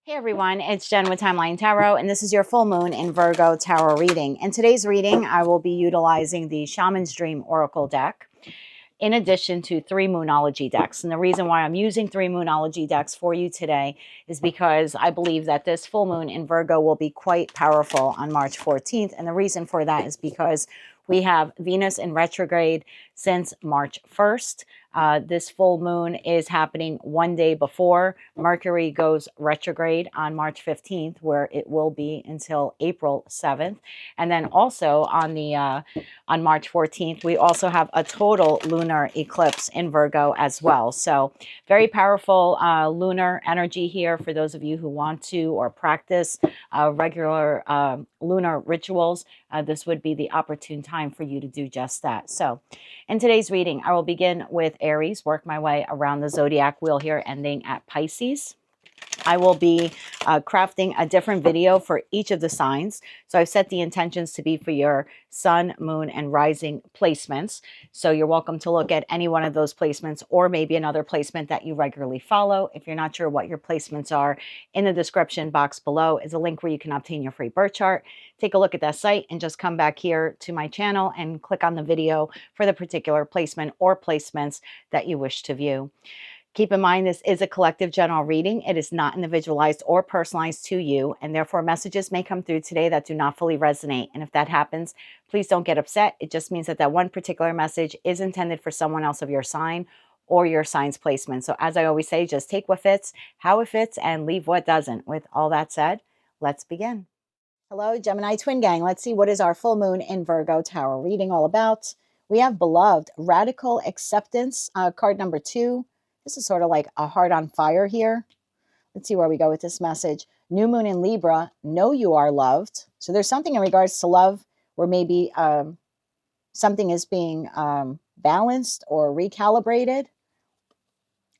Hey everyone, it's Jen with Timeline Tarot, and this is your full moon in Virgo tarot reading. In today's reading, I will be utilizing the Shaman's Dream Oracle deck in addition to 3 Moonology decks. And the reason why I'm using 3 Moonology decks for you today is because I believe that this full moon in Virgo will be quite powerful on March 14th. And the reason for that is because we have Venus in retrograde since March 1st. This full moon is happening one day before Mercury goes retrograde on March 15th, where it will be until April 7th. And then also on March 14th, we also have a total lunar eclipse in Virgo as well. So very powerful lunar energy here for those of you who want to or practice regular lunar rituals. This would be the opportune time for you to do just that. So in today's reading, I will begin with Aries, work my way around the zodiac wheel here, ending at Pisces. I will be crafting a different video for each of the signs. So I've set the intentions to be for your sun, moon, and rising placements. So you're welcome to look at any one of those placements or maybe another placement that you regularly follow. If you're not sure what your placements are, in the description box below is a link where you can obtain your free birth chart. Take a look at that site and just come back here to my channel and click on the video for the particular placement or placements that you wish to view. Keep in mind, this is a collective general reading. It is not individualized or personalized to you, and therefore messages may come through today that do not fully resonate. And if that happens, please don't get upset. It just means that one particular message is intended for someone else of your sign or your sign's placement. So as I always say, just take what fits, how it fits, and leave what doesn't. With all that said, let's begin. Hello, Gemini Twin Gang. Let's see, what is our full moon in Virgo tarot reading all about? We have Beloved, Radical Acceptance, card number 2. This is sort of like a heart on fire here. Let's see where we go with this message. New moon in Libra, know you are loved. So there's something in regards to love where maybe something is being balanced or recalibrated.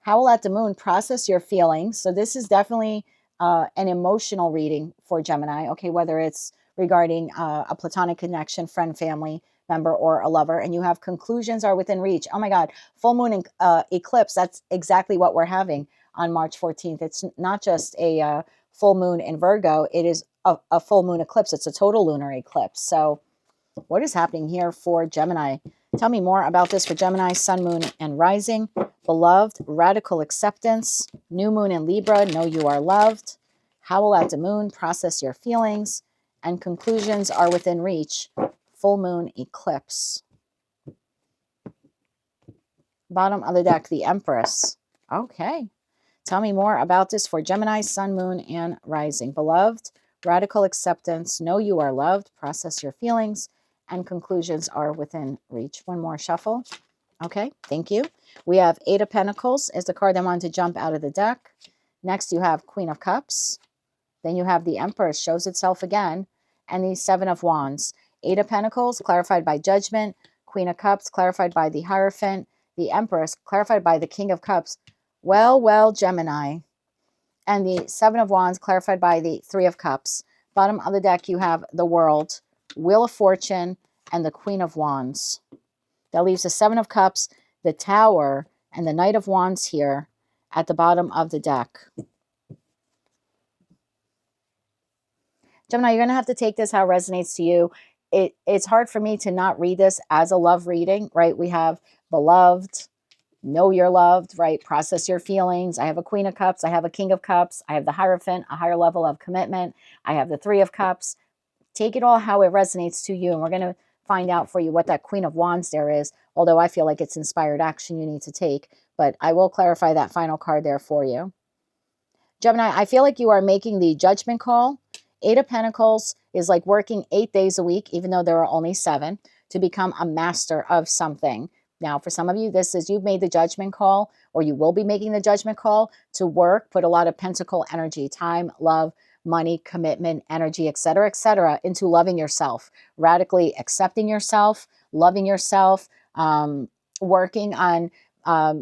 Howl at the moon, process your feelings. So this is definitely an emotional reading for Gemini. Okay, whether it's regarding a platonic connection, friend, family member, or a lover, and you have conclusions are within reach. Oh my God, full moon eclipse, that's exactly what we're having on March 14th. It's not just a full moon in Virgo, it is a full moon eclipse. It's a total lunar eclipse. So what is happening here for Gemini? Tell me more about this for Gemini, sun, moon, and rising. Beloved, radical acceptance. New moon in Libra, know you are loved. Howl at the moon, process your feelings. And conclusions are within reach. Full moon eclipse. Bottom of the deck, the Empress. Okay. Tell me more about this for Gemini, sun, moon, and rising. Beloved, radical acceptance. Know you are loved. Process your feelings. And conclusions are within reach. One more shuffle. Okay, thank you. We have 8 of Pentacles is the card I wanted to jump out of the deck. Next, you have Queen of Cups. Then you have the Empress, shows itself again. And the 7 of Wands. 8 of Pentacles, clarified by Judgment. Queen of Cups, clarified by the Hierophant. The Empress, clarified by the King of Cups. Well, Gemini. And the 7 of Wands, clarified by the 3 of Cups. Bottom of the deck, you have the World, Wheel of Fortune, and the Queen of Wands. That leaves the 7 of Cups, the Tower, and the Knight of Wands here at the bottom of the deck. Gemini, you're going to have to take this how it resonates to you. It's hard for me to not read this as a love reading, right? We have Beloved, know you're loved, right? Process your feelings. I have a Queen of Cups. I have a King of Cups. I have the Hierophant, a higher level of commitment. I have the 3 of Cups. Take it all how it resonates to you. And we're going to find out for you what that Queen of Wands there is, although I feel like it's inspired action you need to take. But I will clarify that final card there for you. Gemini, I feel like you are making the judgment call. 8 of Pentacles is like working 8 days a week, even though there are only 7, to become a master of something. Now, for some of you, this is you've made the judgment call, or you will be making the judgment call to work, put a lot of pentacle energy, time, love, money, commitment, energy, etc., into loving yourself, radically accepting yourself, loving yourself, working on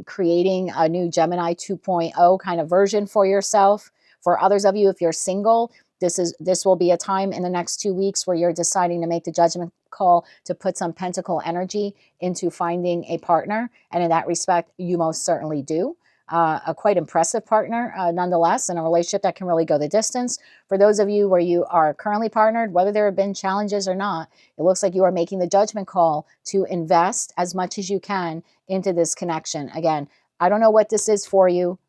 creating a new Gemini 2.0 kind of version for yourself. For others of you, if you're single, this will be a time in the next 2 weeks where you're deciding to make the judgment call to put some pentacle energy into finding a partner. And in that respect, you most certainly do. a quite impressive partner nonetheless, and a relationship that can really go the distance. For those of you where you are currently partnered, whether there have been challenges or not, it looks like you are making the judgment call to invest as much as you can into this connection. Again, I don't know what this is for you.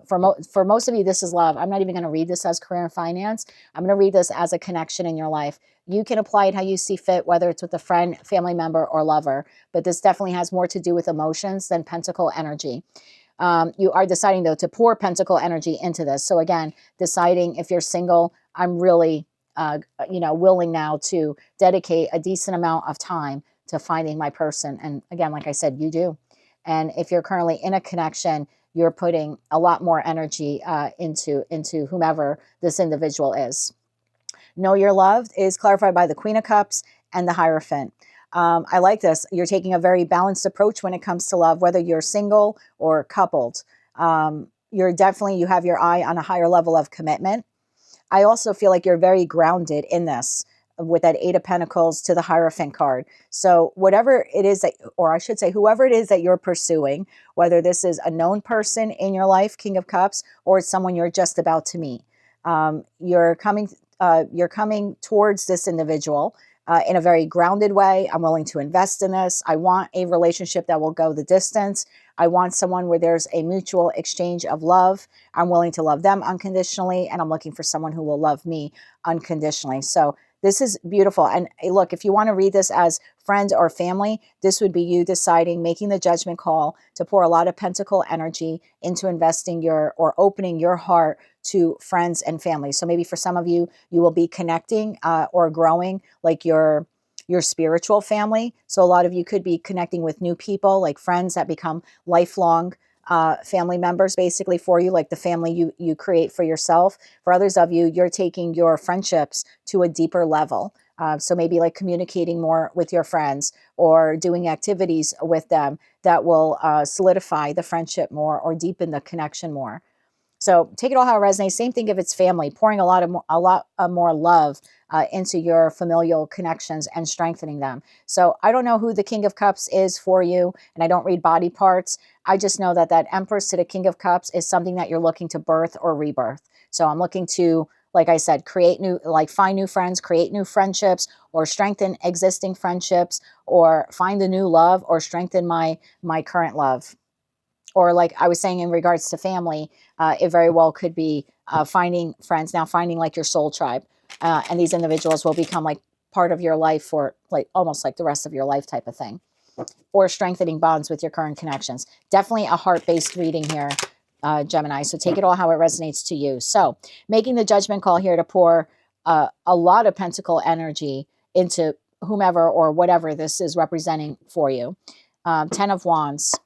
For most of you, this is love. I'm not even going to read this as career and finance. I'm going to read this as a connection in your life. You can apply it how you see fit, whether it's with a friend, family member, or lover. But this definitely has more to do with emotions than pentacle energy. You are deciding, though, to pour pentacle energy into this. So again, deciding if you're single, I'm really, willing now to dedicate a decent amount of time to finding my person. And again, like I said, you do. And if you're currently in a connection, you're putting a lot more energy into whomever this individual is. Know you're loved is clarified by the Queen of Cups and the Hierophant. I like this. You're taking a very balanced approach when it comes to love, whether you're single or coupled. You have your eye on a higher level of commitment. I also feel like you're very grounded in this with that Eight of Pentacles to the Hierophant card. So whatever it is that, or I should say, whoever it is that you're pursuing, whether this is a known person in your life, King of Cups, or it's someone you're just about to meet, you're coming towards this individual in a very grounded way. I'm willing to invest in this. I want a relationship that will go the distance. I want someone where there's a mutual exchange of love. I'm willing to love them unconditionally, and I'm looking for someone who will love me unconditionally. So this is beautiful. And look, if you want to read this as friends or family, this would be you deciding, making the judgment call to pour a lot of pentacle energy into investing or opening your heart to friends and family. So maybe for some of you, you will be connecting or growing like your spiritual family. So a lot of you could be connecting with new people, like friends that become lifelong family members basically for you, like the family you create for yourself. For others of you, you're taking your friendships to a deeper level. So maybe like communicating more with your friends or doing activities with them that will solidify the friendship more or deepen the connection more. So take it all how it resonates. Same thing if it's family, pouring a lot more love into your familial connections and strengthening them. So I don't know who the King of Cups is for you, and I don't read body parts. I just know that Empress to the King of Cups is something that you're looking to birth or rebirth. So I'm looking to, like I said, find new friends, create new friendships, or strengthen existing friendships, or find a new love, or strengthen my current love. Or like I was saying in regards to family, it very well could be finding friends, now finding like your soul tribe. And these individuals will become like part of your life for like almost like the rest of your life type of thing. Or strengthening bonds with your current connections. Definitely a heart-based reading here, Gemini. So take it all how it resonates to you. So making the judgment call here to pour a lot of pentacle energy into whomever or whatever this is representing for you. 10 of Wands.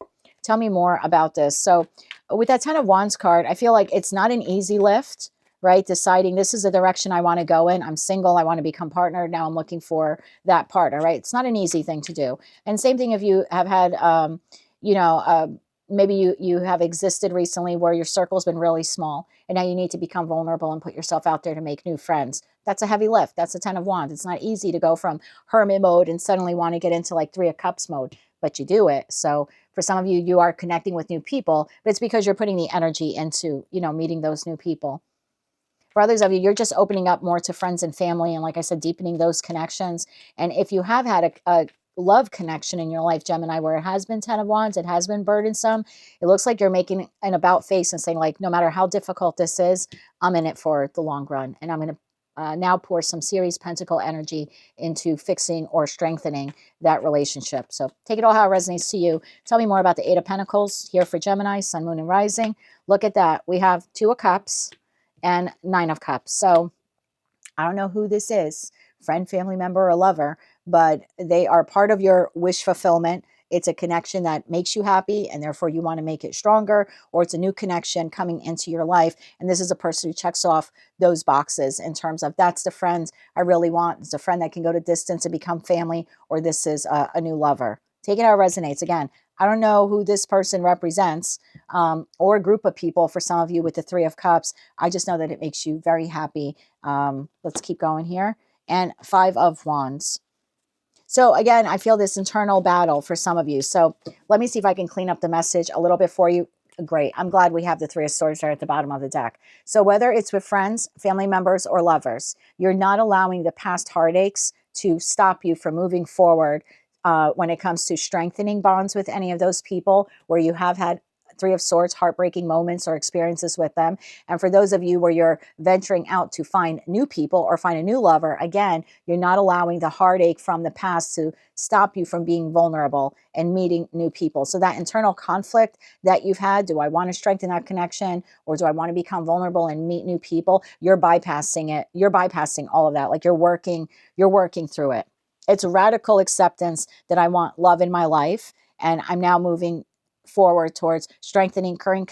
Tell me more about this. So with that 10 of Wands card, I feel like it's not an easy lift, right? Deciding this is the direction I want to go in. I'm single. I want to become partnered. Now I'm looking for that partner, right? It's not an easy thing to do. And same thing if you have had, maybe you have existed recently where your circle's been really small and now you need to become vulnerable and put yourself out there to make new friends. That's a heavy lift. That's a 10 of Wands. It's not easy to go from hermit mode and suddenly want to get into like 3 of Cups mode, but you do it. So for some of you, you are connecting with new people, but it's because you're putting the energy into, meeting those new people. For others of you, you're just opening up more to friends and family. And like I said, deepening those connections. And if you have had a love connection in your life, Gemini, where it has been 10 of Wands, it has been burdensome, it looks like you're making an about face and saying like, no matter how difficult this is, I'm in it for the long run. And I'm going to now pour some serious pentacle energy into fixing or strengthening that relationship. So take it all how it resonates to you. Tell me more about the 8 of Pentacles here for Gemini, Sun, Moon, and Rising. Look at that. We have 2 of Cups and 9 of Cups. So I don't know who this is, friend, family member, or lover, but they are part of your wish fulfillment. It's a connection that makes you happy and therefore you want to make it stronger, or it's a new connection coming into your life. And this is a person who checks off those boxes in terms of that's the friend I really want. It's a friend that can go to distance and become family, or this is a new lover. Take it how it resonates. Again, I don't know who this person represents or a group of people for some of you with the 3 of Cups. I just know that it makes you very happy. Let's keep going here. And 5 of Wands. So again, I feel this internal battle for some of you. So let me see if I can clean up the message a little bit for you. Great. I'm glad we have the Three of Swords there at the bottom of the deck. So whether it's with friends, family members, or lovers, you're not allowing the past heartaches to stop you from moving forward when it comes to strengthening bonds with any of those people where you have had Three of Swords, heartbreaking moments or experiences with them. And for those of you where you're venturing out to find new people or find a new lover, again, you're not allowing the heartache from the past to stop you from being vulnerable and meeting new people. So that internal conflict that you've had, do I want to strengthen that connection or do I want to become vulnerable and meet new people? You're bypassing it. You're bypassing all of that. Like you're working through it. It's radical acceptance that I want love in my life. And I'm now moving forward towards strengthening current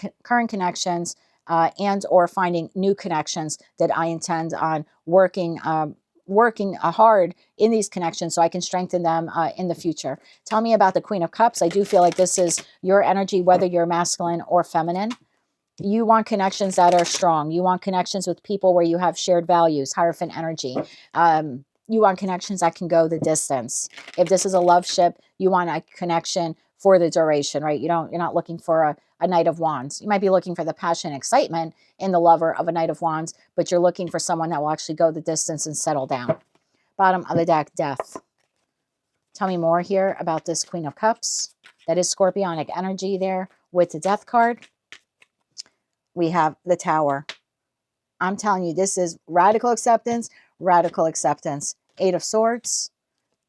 connections and or finding new connections that I intend on working hard in these connections so I can strengthen them in the future. Tell me about the Queen of Cups. I do feel like this is your energy, whether you're masculine or feminine. You want connections that are strong. You want connections with people where you have shared values, Hierophant energy. You want connections that can go the distance. If this is a love ship, you want a connection for the duration, right? You're not looking for a Knight of Wands. You might be looking for the passion and excitement in the lover of a Knight of Wands, but you're looking for someone that will actually go the distance and settle down. Bottom of the deck, Death. Tell me more here about this Queen of Cups. That is scorpionic energy there with the Death card. We have the Tower. I'm telling you, this is radical acceptance, Eight of Swords,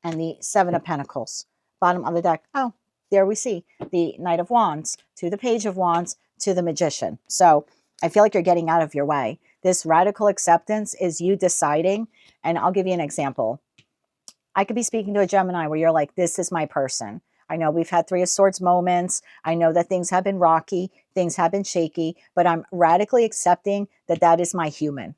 and the Seven of Pentacles. Bottom of the deck, oh, there we see the Knight of Wands to the Page of Wands to the Magician. So I feel like you're getting out of your way. This radical acceptance is you deciding, and I'll give you an example. I could be speaking to a Gemini where you're like, this is my person. I know we've had Three of Swords moments. I know that things have been rocky, things have been shaky, but I'm radically accepting that that is my human.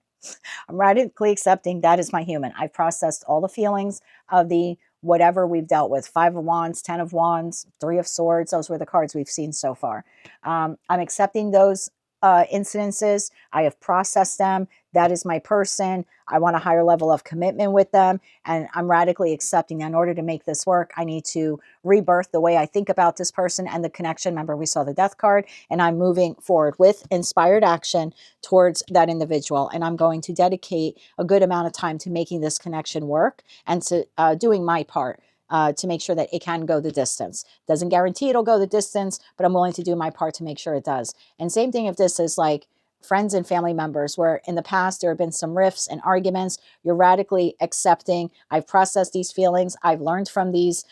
I'm radically accepting that is my human. I've processed all the feelings of the whatever we've dealt with. Five of Wands, 10 of Wands, Three of Swords. Those were the cards we've seen so far. I'm accepting those incidences. I have processed them. That is my person. I want a higher level of commitment with them. And I'm radically accepting that in order to make this work, I need to rebirth the way I think about this person and the connection. Remember, we saw the Death card, and I'm moving forward with inspired action towards that individual. And I'm going to dedicate a good amount of time to making this connection work and to doing my part. To make sure that it can go the distance. Doesn't guarantee it'll go the distance, but I'm willing to do my part to make sure it does. And same thing if this is like friends and family members where in the past there have been some rifts and arguments. You're radically accepting. I've processed these feelings. I've learned from these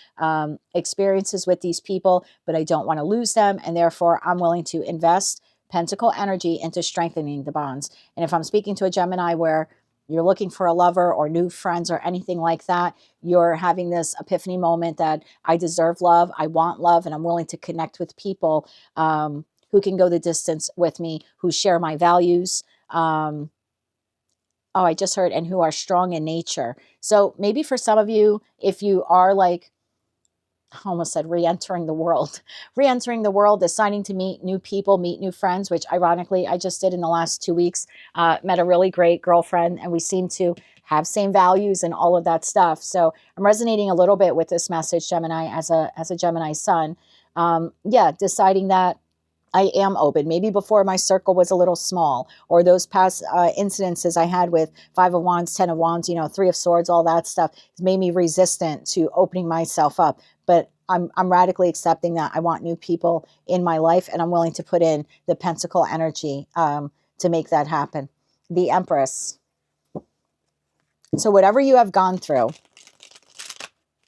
experiences with these people, but I don't want to lose them. And therefore, I'm willing to invest Pentacle energy into strengthening the bonds. And if I'm speaking to a Gemini where you're looking for a lover or new friends or anything like that, you're having this epiphany moment that I deserve love, I want love, and I'm willing to connect with people who can go the distance with me, who share my values. Oh, I just heard, and who are strong in nature. So maybe for some of you, if you are like, I almost said re-entering the world, deciding to meet new people, meet new friends, which ironically I just did in the last 2 weeks, met a really great girlfriend, and we seem to have same values and all of that stuff. So I'm resonating a little bit with this message, Gemini, as a Gemini sun. Yeah, deciding that I am open. Maybe before my circle was a little small, or those past incidences I had with Five of Wands, 10 of Wands, Three of Swords, all that stuff has made me resistant to opening myself up. But I'm radically accepting that I want new people in my life, and I'm willing to put in the Pentacle energy to make that happen. The Empress. So whatever you have gone through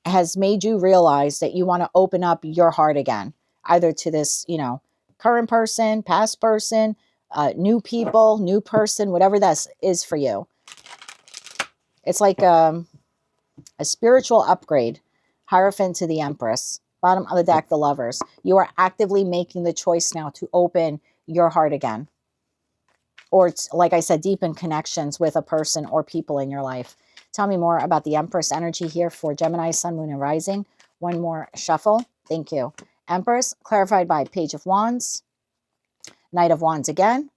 has made you realize that you want to open up your heart again, either to this, current person, past person, new people, new person, whatever that is for you. It's like a spiritual upgrade. Hierophant to the Empress. Bottom of the deck, the Lovers. You are actively making the choice now to open your heart again. Or, like I said, deepen connections with a person or people in your life. Tell me more about the Empress energy here for Gemini, Sun, Moon, and Rising. One more shuffle. Thank you. Empress, clarified by Page of Wands, Knight of Wands again,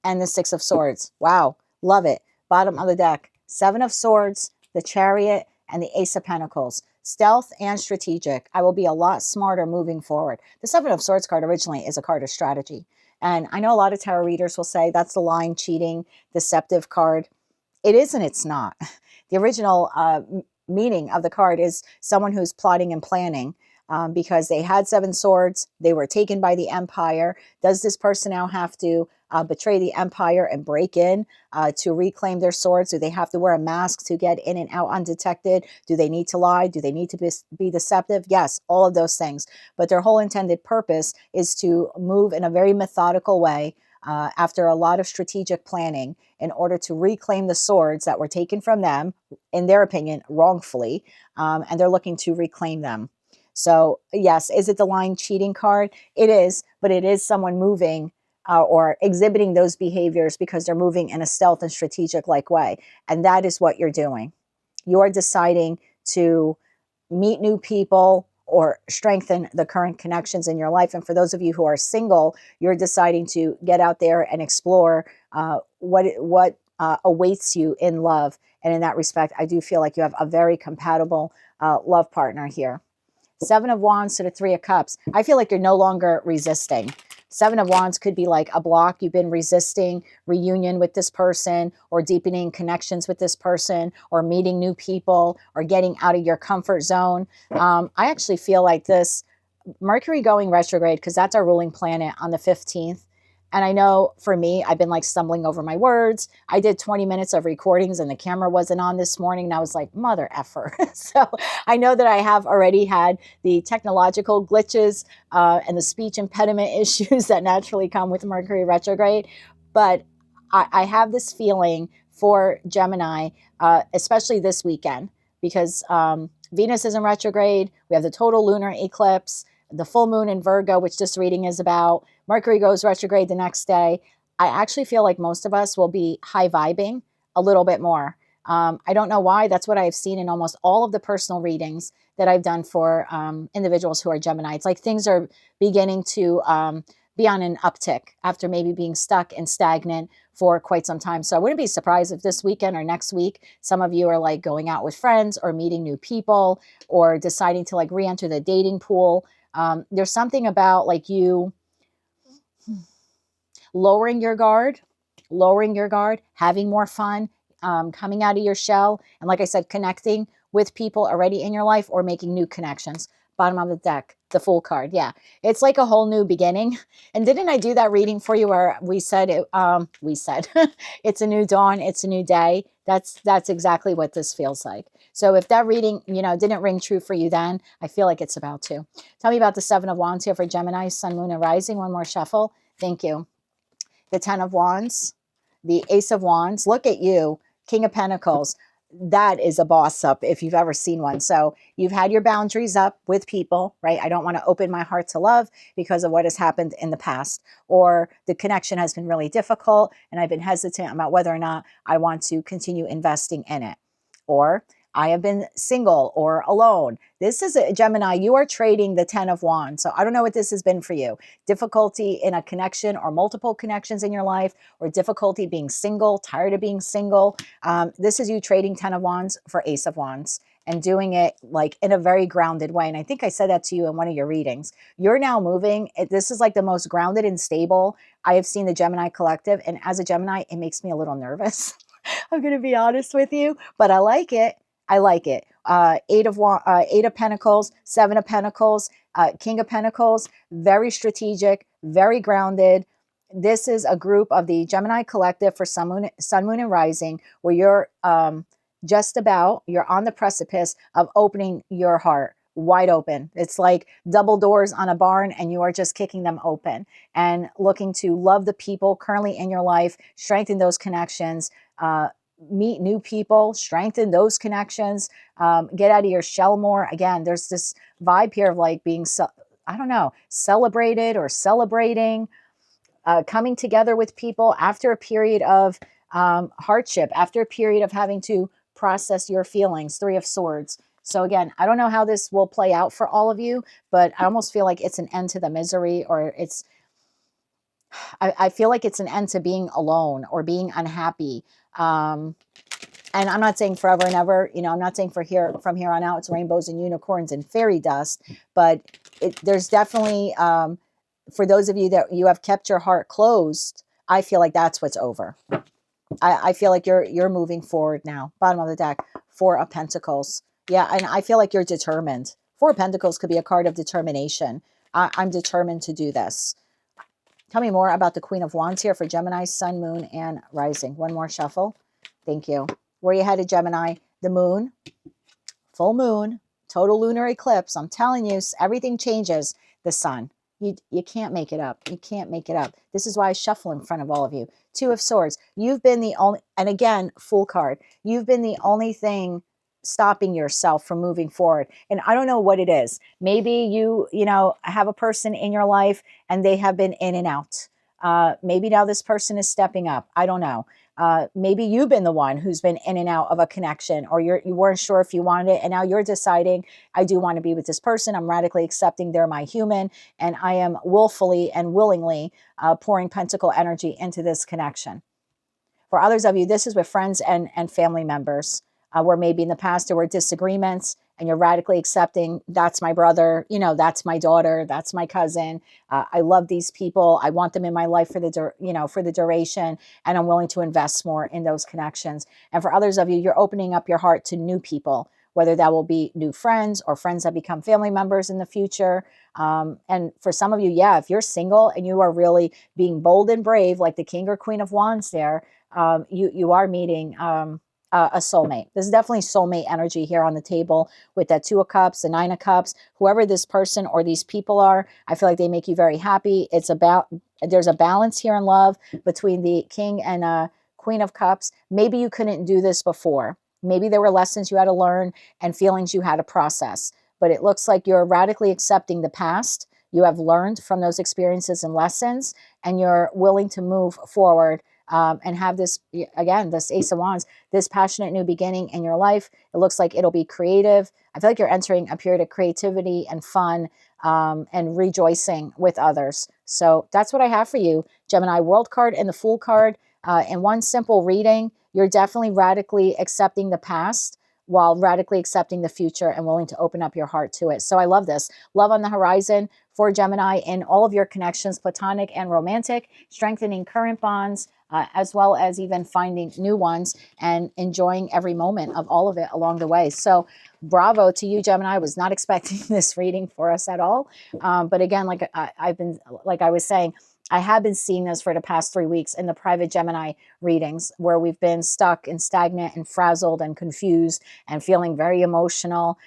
and the Six of Swords. Wow, love it. Bottom of the deck, Seven of Swords, the Chariot, and the Ace of Pentacles. Stealth and strategic. I will be a lot smarter moving forward. The Seven of Swords card originally is a card of strategy. And I know a lot of tarot readers will say that's the lying, cheating, deceptive card. It is and it's not. The original meaning of the card is someone who's plotting and planning, because they had 7 swords. They were taken by the empire. Does this person now have to betray the empire and break in to reclaim their swords? Do they have to wear a mask to get in and out undetected? Do they need to lie? Do they need to be deceptive? Yes, all of those things. But their whole intended purpose is to move in a very methodical way after a lot of strategic planning in order to reclaim the swords that were taken from them, in their opinion, wrongfully, and they're looking to reclaim them. So yes, is it the lying, cheating card? It is, but it is someone moving or exhibiting those behaviors because they're moving in a stealth and strategic like way. And that is what you're doing. You're deciding to meet new people or strengthen the current connections in your life. And for those of you who are single, you're deciding to get out there and explore what awaits you in love. And in that respect, I do feel like you have a very compatible love partner here. 7 of Wands to the 3 of Cups. I feel like you're no longer resisting. 7 of Wands could be like a block. You've been resisting reunion with this person, or deepening connections with this person, or meeting new people, or getting out of your comfort zone. I actually feel like this Mercury going retrograde, because that's our ruling planet on the 15th. And I know for me, I've been like stumbling over my words. I did 20 minutes of recordings and the camera wasn't on this morning. And I was like, mother effer. So I know that I have already had the technological glitches and the speech impediment issues that naturally come with Mercury retrograde. But I have this feeling for Gemini, especially this weekend, because Venus is in retrograde. We have the total lunar eclipse, the full moon in Virgo, which this reading is about. Mercury goes retrograde the next day. I actually feel like most of us will be high vibing a little bit more. I don't know why. That's what I've seen in almost all of the personal readings that I've done for individuals who are Gemini. It's like things are beginning to be on an uptick after maybe being stuck and stagnant for quite some time. So I wouldn't be surprised if this weekend or next week, some of you are like going out with friends or meeting new people or deciding to like re-enter the dating pool. There's something about like you lowering your guard, having more fun, coming out of your shell. And like I said, connecting with people already in your life or making new connections. Bottom of the deck, the Fool card. Yeah, it's like a whole new beginning. And didn't I do that reading for you where we said, it's a new dawn, it's a new day. That's exactly what this feels like. So if that reading, didn't ring true for you then, I feel like it's about to. Tell me about the 7 of Wands here for Gemini, Sun, Moon, and Rising. One more shuffle. Thank you. The 10 of Wands, the Ace of Wands. Look at you, King of Pentacles. That is a boss up if you've ever seen one. So you've had your boundaries up with people, right? I don't want to open my heart to love because of what has happened in the past, or the connection has been really difficult and I've been hesitant about whether or not I want to continue investing in it. Or I have been single or alone. This is a Gemini. You are trading the 10 of Wands. So I don't know what this has been for you. Difficulty in a connection or multiple connections in your life, or difficulty being single, tired of being single. This is you trading 10 of Wands for Ace of Wands and doing it like in a very grounded way. And I think I said that to you in one of your readings. You're now moving. This is like the most grounded and stable I have seen the Gemini collective. And as a Gemini, it makes me a little nervous. I'm going to be honest with you, but I like it. I like it. 8 of Pentacles, 7 of Pentacles, King of Pentacles, very strategic, very grounded. This is a group of the Gemini collective for Sun, Moon, and Rising, where you're you're on the precipice of opening your heart wide open. It's like double doors on a barn and you are just kicking them open and looking to love the people currently in your life, strengthen those connections, meet new people, strengthen those connections, get out of your shell more. Again, there's this vibe here of like being, celebrated or celebrating, coming together with people after a period of hardship, after a period of having to process your feelings. 3 of Swords. So again, I don't know how this will play out for all of you, but I almost feel like it's an end to the misery, or I feel like it's an end to being alone or being unhappy. And I'm not saying forever and ever, I'm not saying from here on out, it's rainbows and unicorns and fairy dust, but there's definitely for those of you that you have kept your heart closed, I feel like that's what's over. I feel like you're moving forward now. Bottom of the deck, Four of Pentacles. Yeah, and I feel like you're determined. Four of Pentacles could be a card of determination. I'm determined to do this. Tell me more about the Queen of Wands here for Gemini, Sun, Moon, and Rising. One more shuffle. Thank you. Where are you headed, Gemini? The Moon, full moon, total lunar eclipse. I'm telling you, everything changes. The Sun. You can't make it up. You can't make it up. This is why I shuffle in front of all of you. Two of Swords. You've been the only, and again, Fool card. You've been the only thing stopping yourself from moving forward. And I don't know what it is. Maybe you know, have a person in your life and they have been in and out. Maybe now this person is stepping up. I don't know. Maybe you've been the one who's been in and out of a connection, or you weren't sure if you wanted it, and now you're deciding, I do want to be with this person. I'm radically accepting they're my human, and I am willfully and willingly pouring pentacle energy into this connection. For others of you, this is with friends and family members, where maybe in the past there were disagreements, and you're radically accepting, that's my brother, you know, that's my daughter, that's my cousin. I love these people. I want them in my life for the duration, and I'm willing to invest more in those connections. And for others of you, you're opening up your heart to new people, whether that will be new friends or friends that become family members in the future. And for some of you, yeah, if you're single and you are really being bold and brave, like the King or Queen of Wands there, you are meeting a soulmate. There's definitely soulmate energy here on the table with that Two of Cups, the Nine of Cups. Whoever this person or these people are, I feel like they make you very happy. It's about, there's a balance here in love between the King and Queen of Cups. Maybe you couldn't do this before. Maybe there were lessons you had to learn and feelings you had to process. But it looks like you're radically accepting the past. You have learned from those experiences and lessons, and you're willing to move forward and have this, again, this Ace of Wands, this passionate new beginning in your life. It looks like it'll be creative. I feel like you're entering a period of creativity and fun and rejoicing with others. So that's what I have for you, Gemini. World card and the Fool card. In one simple reading, you're definitely radically accepting the past while radically accepting the future and willing to open up your heart to it. So I love this. Love on the horizon for Gemini in all of your connections, platonic and romantic, strengthening current bonds, as well as even finding new ones and enjoying every moment of all of it along the way. So bravo to you, Gemini. I was not expecting this reading for us at all. But again, like I was saying, I have been seeing this for the past 3 weeks in the private Gemini readings, where we've been stuck and stagnant and frazzled and confused and feeling very emotional.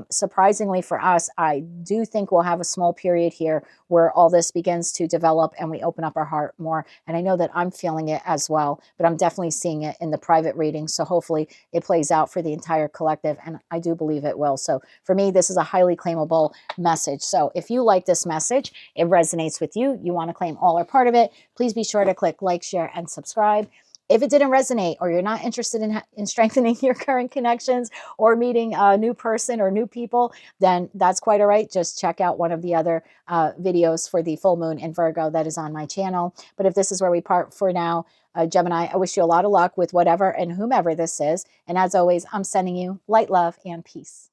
Surprisingly for us, I do think we'll have a small period here where all this begins to develop and we open up our heart more. And I know that I'm feeling it as well, but I'm definitely seeing it in the private reading. So hopefully it plays out for the entire collective, and I do believe it will. So for me, this is a highly claimable message. So if you like this message, it resonates with you, you want to claim all or part of it, please be sure to click like, share, and subscribe. If it didn't resonate, or you're not interested in strengthening your current connections or meeting a new person or new people, then that's quite all right. Just check out one of the other videos for the full moon in Virgo that is on my channel. But if this is where we part for now, Gemini, I wish you a lot of luck with whatever and whomever this is. And as always, I'm sending you light, love, and peace.